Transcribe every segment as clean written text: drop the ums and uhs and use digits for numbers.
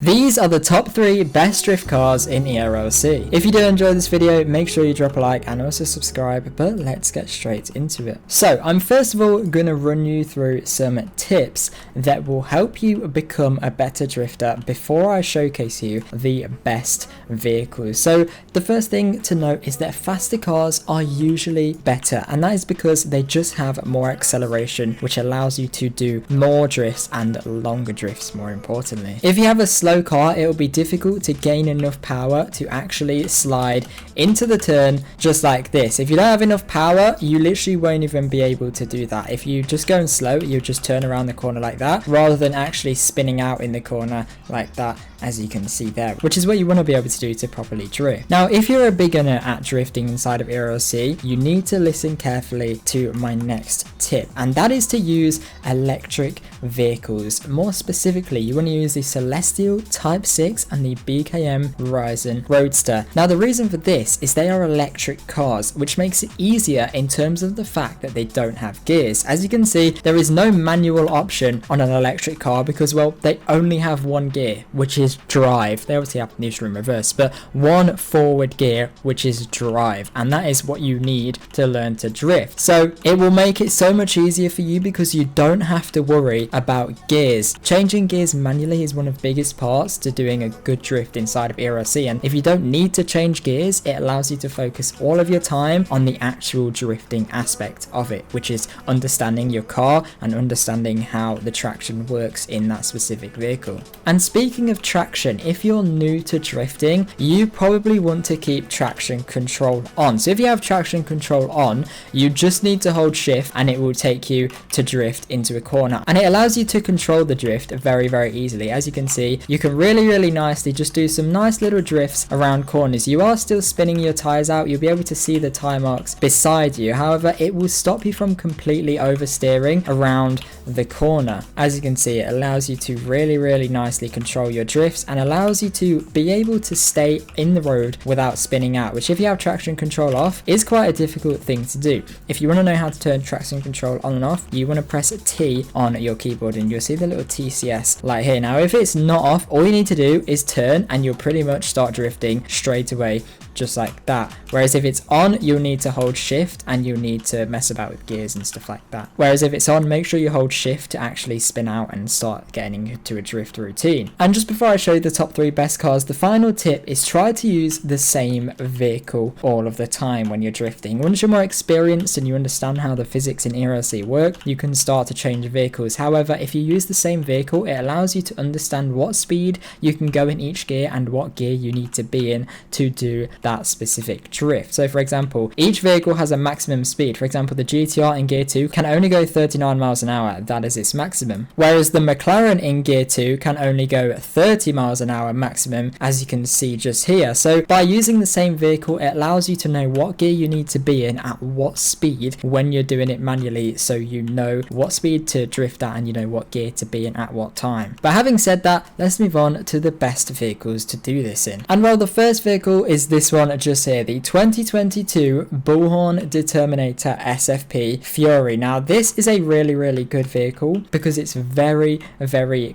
These are the top 3 best drift cars in ERLC. If you do enjoy this video, make sure you drop a like and also subscribe, but let's get straight into it. So I'm first of all going to run you through some tips that will help you become a better drifter before I showcase you the best vehicles. So the first thing to note is that faster cars are usually better, and that is because they just have more acceleration, which allows you to do more drifts and longer drifts, more importantly. If you have a slow car, it will be difficult to gain enough power to actually slide into the turn just like this. If you don't have enough power, you literally won't even be able to do that. If you just going slow, you'll just turn around the corner like that rather than actually spinning out in the corner like that, as you can see there, which is what you want to be able to do to properly drift. Now, if you're a beginner at drifting inside of ERLC, you need to listen carefully to my next tip, and that is to use electric vehicles. More specifically, you want to use the Celestial Type 6 and the BKM Horizon Roadster. Now, the reason for this is they are electric cars, which makes it easier in terms of the fact that they don't have gears. As you can see, there is no manual option on an electric car because, well, they only have one gear, which is drive. They obviously have neutral and reverse, but one forward gear, which is drive, and that is what you need to learn to drift. So it will make it so much easier for you because you don't have to worry about gears. Changing gears manually is one of the biggest parts to doing a good drift inside of ERLC, and if you don't need to change gears, it allows you to focus all of your time on the actual drifting aspect of it, which is understanding your car and understanding how the traction works in that specific vehicle. And speaking of traction, if you're new to drifting, you probably want to keep traction control on. So if you have traction control on, you just need to hold shift and it will take you to drift into a corner, and it allows you to control the drift very easily. As you can see, you can really nicely just do some nice little drifts around corners. You are still spinning your tires out. You'll be able to see the tire marks beside you. However, it will stop you from completely oversteering around the corner. As you can see, it allows you to really nicely control your drifts and allows you to be able to stay in the road without spinning out, which if you have traction control off is quite a difficult thing to do. If you want to know how to turn traction control on and off, you want to press a T on your keyboard and you'll see the little TCS light here. Now if it's not off, all you need to do is turn and you'll pretty much start drifting straight away, just like that. Whereas if it's on, you'll need to hold shift and you'll need to mess about with gears and stuff like that. Whereas if it's on, make sure you hold shift to actually spin out and start getting into a drift routine. And just before I show you the top 3 best cars, the final tip is try to use the same vehicle all of the time when you're drifting. Once you're more experienced and you understand how the physics in ERLC work, you can start to change vehicles. However, if you use the same vehicle, it allows you to understand what speed you can go in each gear and what gear you need to be in to do that specific drift. So for example, each vehicle has a maximum speed. For example, the GTR in gear 2 can only go 39 miles an hour. That is its maximum. Whereas the McLaren in gear 2 can only go 30 miles an hour maximum, as you can see just here. So by using the same vehicle, it allows you to know what gear you need to be in at what speed when you're doing it manually, so you know what speed to drift at and you know what gear to be in at what time. But having said that, let's move on to the best vehicles to do this in. And well, the first vehicle is this one just here, the 2022 Bullhorn Determinator SFP Fury. Now this is a really good vehicle because it's very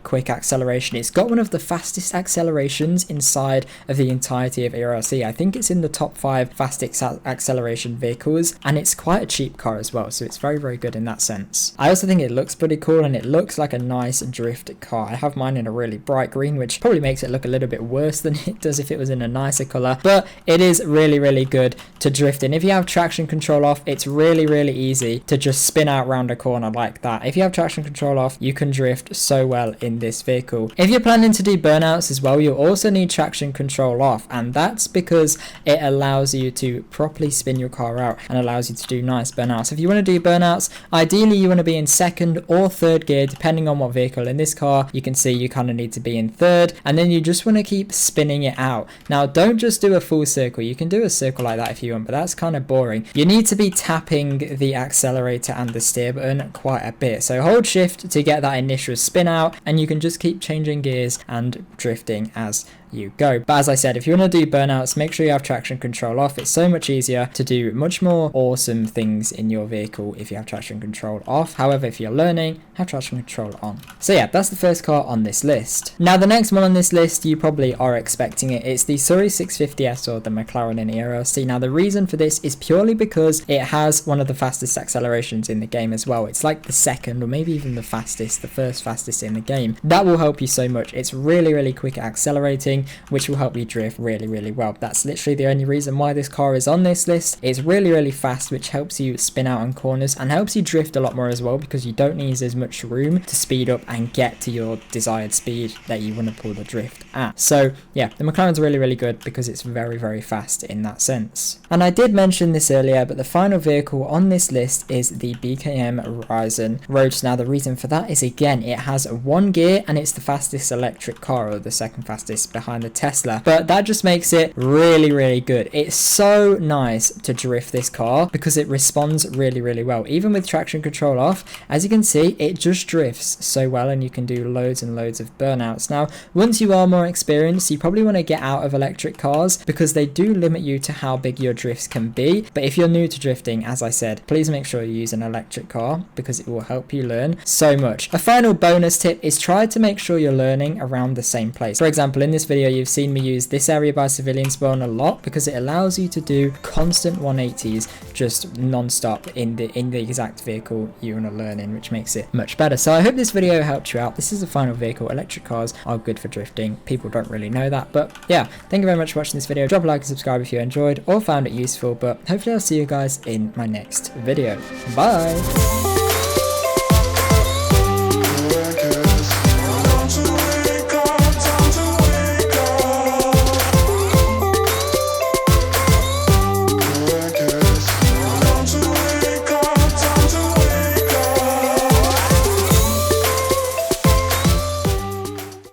quick acceleration. It's got one of the fastest accelerations inside of the entirety of ERLC. I think it's in the top 5 fastest acceleration vehicles, and it's quite a cheap car as well, so it's very good in that sense. I also think it looks pretty cool and it looks like a nice drift car. I have mine in a really bright green, which probably makes it look a little bit worse than it does if it was in a nicer color, but it is really good to drift in. If you have traction control off, it's really easy to just spin out around a corner like that. If you have traction control off, you can drift so well in this vehicle. If you're planning to do burnouts as well, you'll also need traction control off, and that's because it allows you to properly spin your car out and allows you to do nice burnouts. If you want to do burnouts, ideally you want to be in 2nd or 3rd gear depending on what vehicle. In this car, you can see you kind of need to be in 3rd, and then you just want to keep spinning it out. Now don't just do a full circle. You can do a circle like that if you want, but that's kind of boring. You need to be tapping the accelerator and the steer button quite a bit. So hold shift to get that initial spin out, and you can just keep changing gears and drifting as you go. But as I said, if you want to do burnouts, make sure you have traction control off. It's so much easier to do much more awesome things in your vehicle if you have traction control off. However, if you're learning, have traction control on. So yeah, that's the first car on this list. Now the next one on this list, you probably are expecting it. It's the Surrey 650S, or the McLaren in ERLC. Now the reason for this is purely because it has one of the fastest accelerations in the game as well. It's like the second, or maybe even the fastest, the first fastest in the game. That will help you so much. It's really quick at accelerating, which will help you drift really well. That's literally the only reason why this car is on this list. It's really fast, which helps you spin out on corners and helps you drift a lot more as well, because you don't need as much room to speed up and get to your desired speed that you want to pull the drift at. So yeah, the McLaren's really good because it's very fast in that sense. And I did mention this earlier, but the final vehicle on this list is the BKM Horizon Roadster. Now the reason for that is, again, it has one gear and it's the fastest electric car, or the second fastest behind the Tesla, but that just makes it really good. It's so nice to drift this car because it responds really well. Even with traction control off, as you can see, it just drifts so well, and you can do loads and loads of burnouts. Now once you are more experienced, you probably want to get out of electric cars because they do limit you to how big your drifts can be. But if you're new to drifting, as I said, please make sure you use an electric car because it will help you learn so much. A final bonus tip is try to make sure you're learning around the same place. For example, in this video you've seen me use this area by civilian spawn a lot because it allows you to do constant 180s just non-stop in the exact vehicle you want to learn in, which makes it much better. So I hope this video helped you out. This is the final vehicle. Electric cars are good for drifting. People don't really know that, but yeah, thank you very much for watching this video. Drop a like and subscribe if you enjoyed or found it useful, but hopefully I'll see you guys in my next video. Bye.